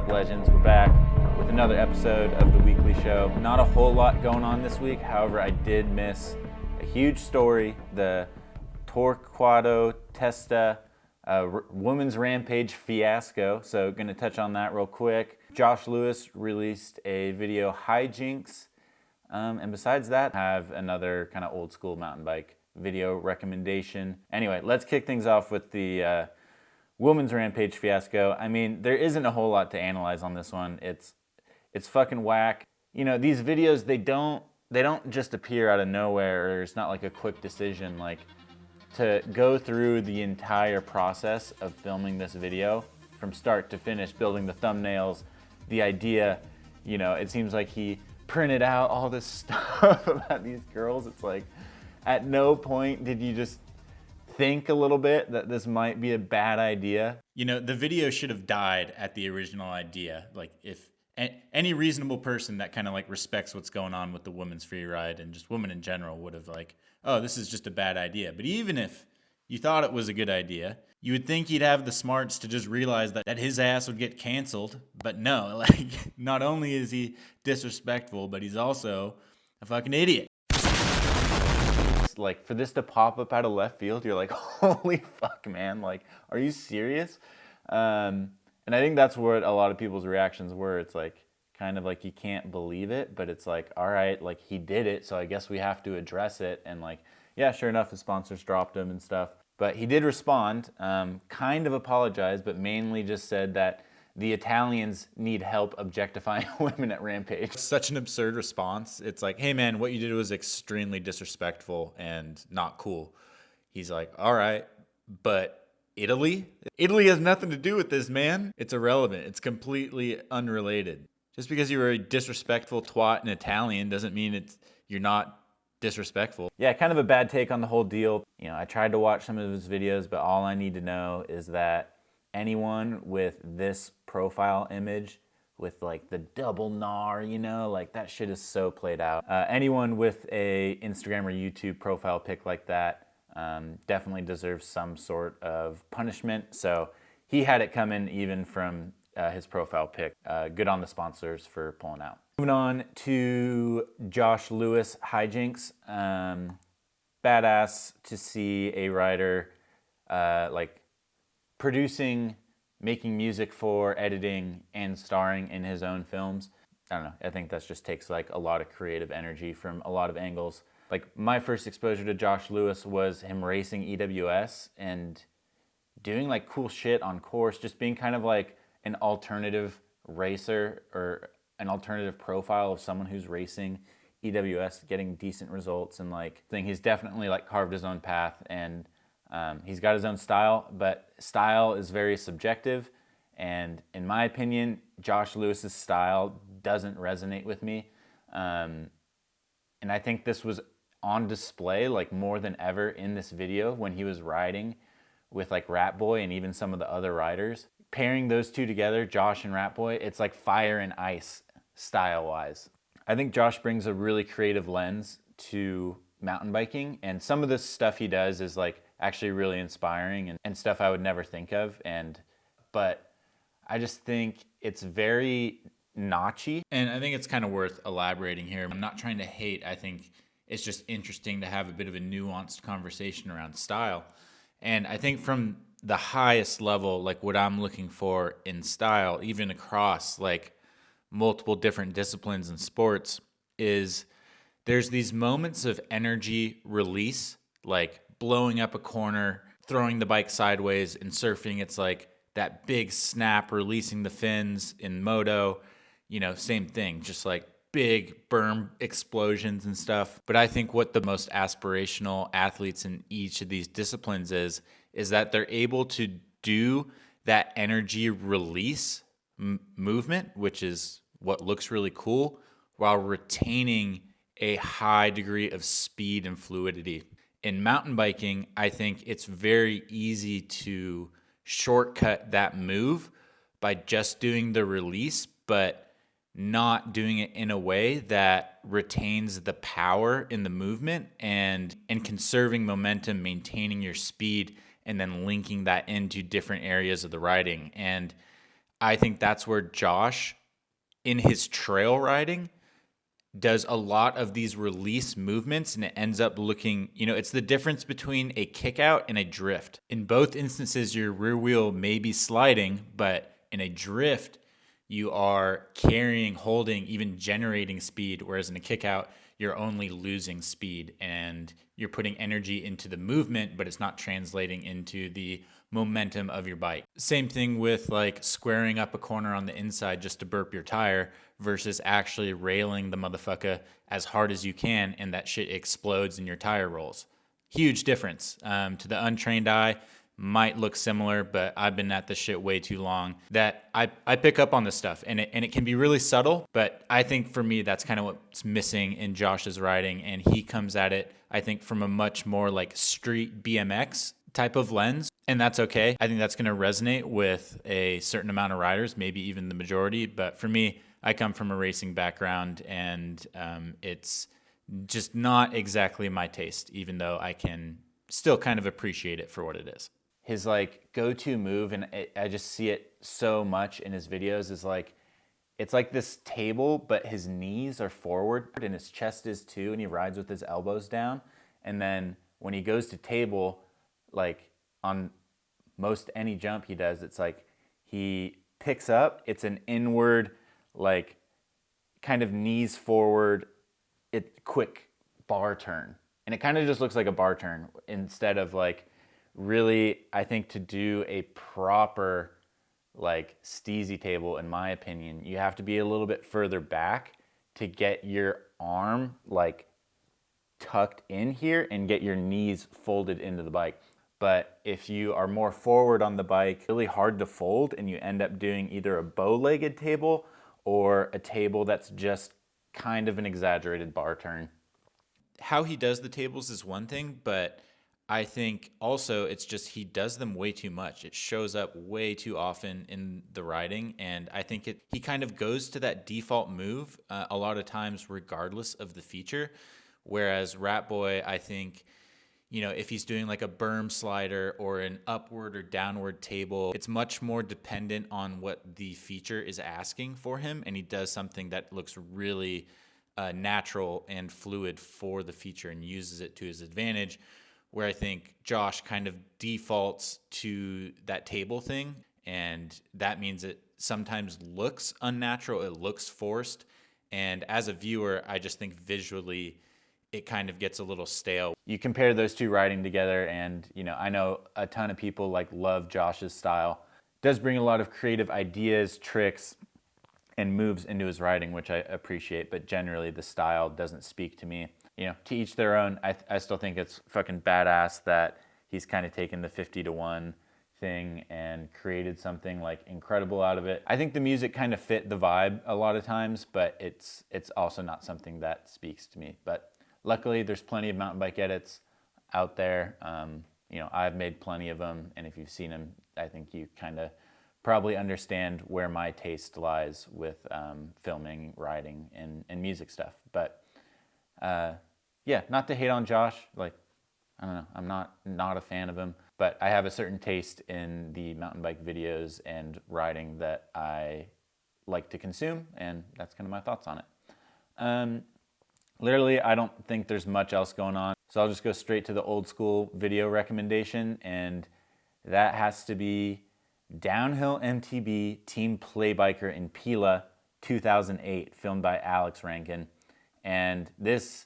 up, legends? We're back with another episode of the weekly show. Not a whole lot going on this week. However, I did miss a huge story, the Torquato Testa women's Rampage fiasco. So going to touch on that real quick. Josh Lewis released a video, hijinks. And besides that, I have another kind of old school mountain bike video recommendation. Anyway, let's kick things off with the women's Rampage fiasco. I mean, there isn't a whole lot to analyze on this one. It's fucking whack. You know, these videos, they don't just appear out of nowhere, or it's not like a quick decision. Like, to go through the entire process of filming this video from start to finish, building the thumbnails, the idea, you know, it seems like he printed out all this stuff about these girls. It's like, at no point did you just think a little bit that this might be a bad idea. You know, the video should have died at the original idea. Like, if any reasonable person that kind of like respects what's going on with the women's free ride and just women in general would have like, oh, this is just a bad idea. But even if you thought it was a good idea, you would think he'd have the smarts to just realize that his ass would get canceled. But no, like, not only is he disrespectful, but he's also a fucking idiot. Like, for this to pop up out of left field, you're like, holy fuck, man. Like, are you serious? And I think that's what a lot of people's reactions were. It's like, kind of like, you can't believe it, but it's like, all right, like, he did it, so I guess we have to address it. And like, yeah, sure enough, his sponsors dropped him and stuff. But he did respond, kind of apologized, but mainly just said that the Italians need help objectifying women at Rampage. Such an absurd response. It's like, hey man, what you did was extremely disrespectful and not cool. He's like, all right, but Italy has nothing to do with this, man. It's irrelevant. It's completely unrelated. Just because you were a disrespectful twat in Italian doesn't mean you're not disrespectful. Yeah, kind of a bad take on the whole deal. You know, I tried to watch some of his videos, but all I need to know is that anyone with this profile image, with like the double gnar, you know, like that shit is so played out. Anyone with a Instagram or YouTube profile pic like that definitely deserves some sort of punishment. So he had it coming even from his profile pic. Good on the sponsors for pulling out. Moving on to Josh Lewis hijinks. Badass to see a rider like producing, making music for, editing, and starring in his own films. I don't know, I think that just takes like a lot of creative energy from a lot of angles. Like, my first exposure to Josh Lewis was him racing EWS and doing like cool shit on course, just being kind of like an alternative racer or an alternative profile of someone who's racing EWS, getting decent results. And like, I think he's definitely like carved his own path, and he's got his own style, but style is very subjective. And in my opinion, Josh Lewis's style doesn't resonate with me. And I think this was on display like more than ever in this video when he was riding with like Rat Boy and even some of the other riders. Pairing those two together, Josh and Rat Boy, it's like fire and ice style-wise. I think Josh brings a really creative lens to mountain biking, and some of the stuff he does is like actually really inspiring and stuff I would never think of. But I just think it's very notchy. And I think it's kind of worth elaborating here. I'm not trying to hate. I think it's just interesting to have a bit of a nuanced conversation around style. And I think from the highest level, like what I'm looking for in style, even across like multiple different disciplines and sports, is there's these moments of energy release, like blowing up a corner, throwing the bike sideways. In surfing, it's like that big snap, releasing the fins. In moto, you know, same thing, just like big berm explosions and stuff. But I think what the most aspirational athletes in each of these disciplines is that they're able to do that energy release movement, which is what looks really cool, while retaining a high degree of speed and fluidity. In mountain biking, I think it's very easy to shortcut that move by just doing the release, but not doing it in a way that retains the power in the movement and conserving momentum, maintaining your speed, and then linking that into different areas of the riding. And I think that's where Josh, in his trail riding, does a lot of these release movements, and it ends up looking, it's the difference between a kick out and a drift. In both instances, your rear wheel may be sliding, but in a drift, you are carrying, holding, even generating speed, whereas in a kick out, you're only losing speed and you're putting energy into the movement, but it's not translating into the momentum of your bike. Same thing with like squaring up a corner on the inside just to burp your tire versus actually railing the motherfucker as hard as you can, and that shit explodes and your tire rolls. Huge difference. To the untrained eye, might look similar, but I've been at this shit way too long that I pick up on this stuff, and it can be really subtle, but I think for me that's kind of what's missing in Josh's riding, and he comes at it, I think, from a much more like street BMX type of lens, and that's okay. I think that's going to resonate with a certain amount of riders, maybe even the majority, but for me, I come from a racing background, and it's just not exactly my taste, even though I can still kind of appreciate it for what it is. His like go-to move, and I just see it so much in his videos, is like, it's like this table, but his knees are forward and his chest is too, and he rides with his elbows down. And then when he goes to table, like on most any jump he does, it's like he picks up, it's an inward, like kind of knees forward, quick bar turn. And it kind of just looks like a bar turn instead of like, really, I think to do a proper like steezy table, in my opinion, you have to be a little bit further back to get your arm like tucked in here and get your knees folded into the bike. But if you are more forward on the bike, really hard to fold, and you end up doing either a bow-legged table or a table that's just kind of an exaggerated bar turn. How he does the tables is one thing, but I think also it's just he does them way too much. It shows up way too often in the riding, and I think he kind of goes to that default move a lot of times regardless of the feature, whereas Rat Boy, I think, if he's doing like a berm slider or an upward or downward table, it's much more dependent on what the feature is asking for him, and he does something that looks really natural and fluid for the feature and uses it to his advantage, where I think Josh kind of defaults to that table thing, and that means it sometimes looks unnatural, it looks forced, and as a viewer, I just think visually it kind of gets a little stale. You compare those two riding together, and I know a ton of people like love Josh's style. It does bring a lot of creative ideas, tricks, and moves into his riding, which I appreciate, but generally the style doesn't speak to me. To each their own. I still think it's fucking badass that he's kind of taken the 50-1 thing and created something like incredible out of it. I think the music kind of fit the vibe a lot of times, but it's also not something that speaks to me. But luckily, there's plenty of mountain bike edits out there. I've made plenty of them, and if you've seen them, I think you kind of probably understand where my taste lies with filming, riding, and music stuff. But yeah, not to hate on Josh, like, I don't know, I'm not a fan of him, but I have a certain taste in the mountain bike videos and riding that I like to consume, and that's kind of my thoughts on it. Literally, I don't think there's much else going on, so I'll just go straight to the old school video recommendation, and that has to be Downhill MTB Team Playbiker in Pila 2008, filmed by Alex Rankin. And this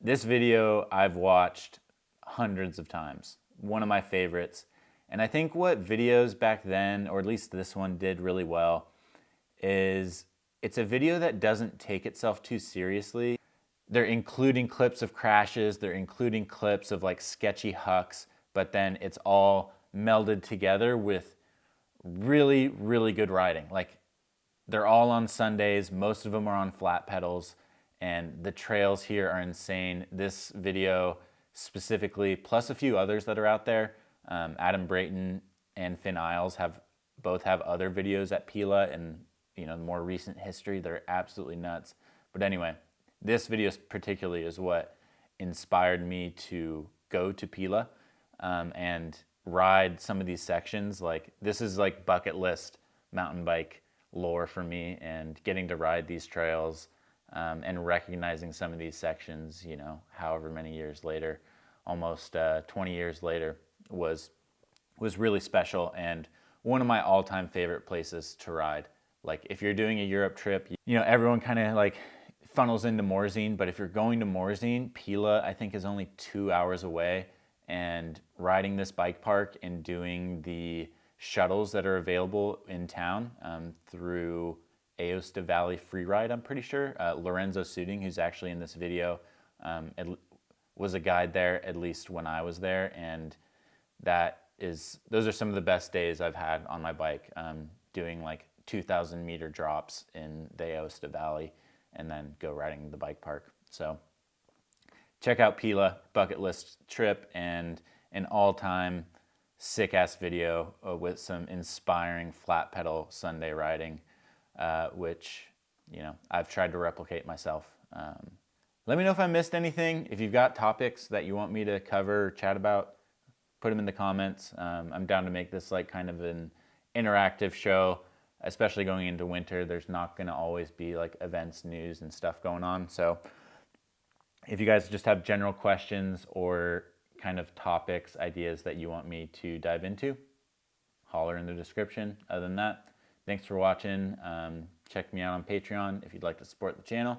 video I've watched hundreds of times. One of my favorites. And I think what videos back then, or at least this one did really well, is it's a video that doesn't take itself too seriously. They're including clips of crashes, they're including clips of like sketchy hucks, but then it's all melded together with really, really good riding. Like, they're all on Sundays, most of them are on flat pedals, and the trails here are insane. This video specifically, plus a few others that are out there, Adam Brayton and Finn Isles both have other videos at Pila, and the more recent history, they're absolutely nuts. But anyway, this video particularly is what inspired me to go to Pila and ride some of these sections. Like, this is like bucket list mountain bike lore for me, and getting to ride these trails and recognizing some of these sections, you know, however many years later, almost 20 years later, was really special and one of my all-time favorite places to ride. Like if you're doing a Europe trip, you know, everyone kind of like funnels into Morzine, but if you're going to Morzine, Pila I think is only 2 hours away, and riding this bike park and doing the shuttles that are available in town through Aosta Valley Freeride, I'm pretty sure. Lorenzo Suding, who's actually in this video, was a guide there, at least when I was there, and those are some of the best days I've had on my bike, doing like 2,000 meter drops in the Aosta Valley and then go riding the bike park. So check out Pila, bucket list trip, and an all-time sick-ass video with some inspiring flat pedal Sunday riding, which, you know, I've tried to replicate myself. Let me know if I missed anything. If you've got topics that you want me to cover or chat about, put them in the comments. I'm down to make this like kind of an interactive show, especially going into winter. There's not going to always be like events, news, and stuff going on. So if you guys just have general questions or kind of topics, ideas that you want me to dive into, holler in the description. Other than that, thanks for watching. Check me out on Patreon if you'd like to support the channel.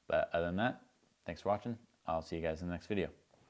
But other than that, thanks for watching. I'll see you guys in the next video.